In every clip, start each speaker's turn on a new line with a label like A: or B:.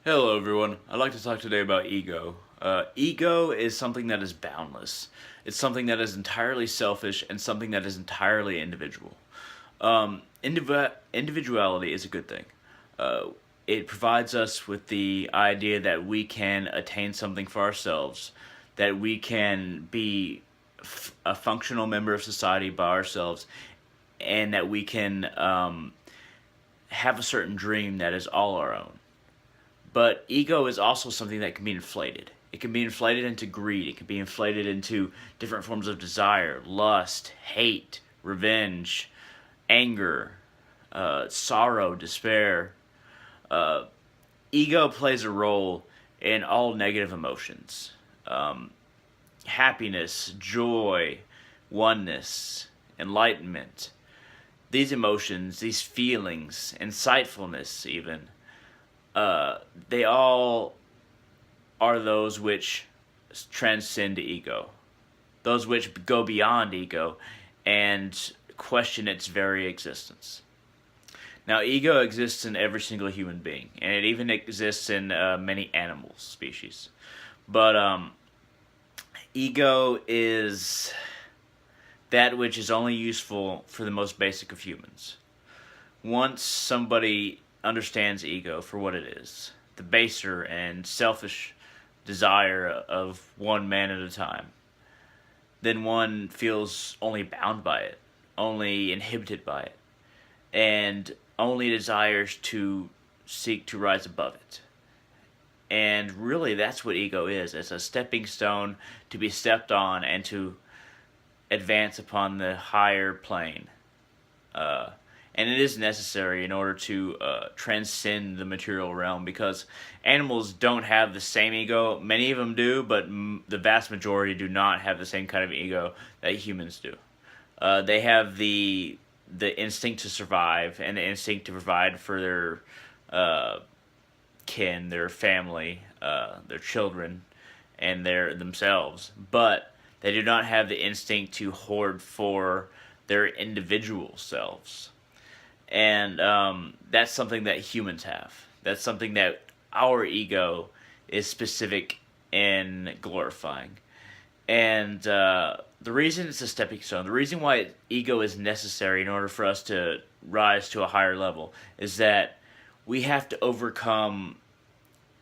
A: Hello everyone, I'd like to talk today about ego. Ego is something that is boundless. It's something that is entirely selfish and something that is entirely individual. Individuality is a good thing. Uh, it provides us with the idea that we can attain something for ourselves, that we can be a functional member of society by ourselves, and that we can have a certain dream that is all our own. But ego is also something that can be inflated. It can be inflated into greed. It can be inflated into different forms of desire, lust, hate, revenge, anger, sorrow, despair. Uh, Ego plays a role in all negative emotions. Um, Happiness, joy, oneness, enlightenment. These emotions, these feelings, insightfulness, even, uh, they all are those which transcend ego, those which go beyond ego and question its very existence. Now, ego exists in every single human being, and it even exists in many animal species. But ego is that which is only useful for the most basic of humans. Once somebody understands ego for what it is, the baser and selfish desire of one man at a time, then one feels only bound by it, only inhibited by it, and only desires to seek to rise above it. And really, that's what ego is. It's a stepping stone to be stepped on and to advance upon the higher plane. Uh, and it is necessary in order to transcend the material realm, because animals don't have the same ego. Many of them do, but the vast majority do not have the same kind of ego that humans do. They have the instinct to survive and the instinct to provide for their kin, their family, their children, and their themselves, but they do not have the instinct to hoard for their individual selves. And that's something that humans have. That's something that our ego is specific in glorifying. And the reason it's a stepping stone, the reason why ego is necessary in order for us to rise to a higher level, is that we have to overcome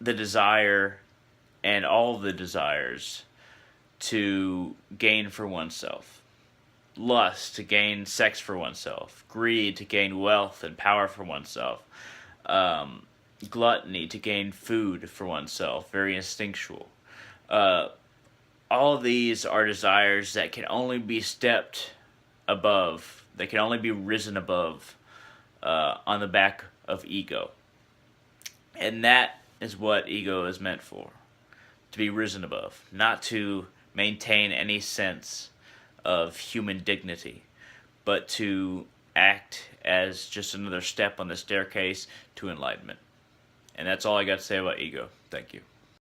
A: the desire and all the desires to gain for oneself. Lust to gain sex for oneself, greed to gain wealth and power for oneself, gluttony to gain food for oneself, very instinctual. Uh, all of these are desires that can only be stepped above, they can only be risen above on the back of ego. And that is what ego is meant for, to be risen above, not to maintain any sense of human dignity, but to act as just another step on the staircase to enlightenment. And that's all I got to say about ego. Thank you.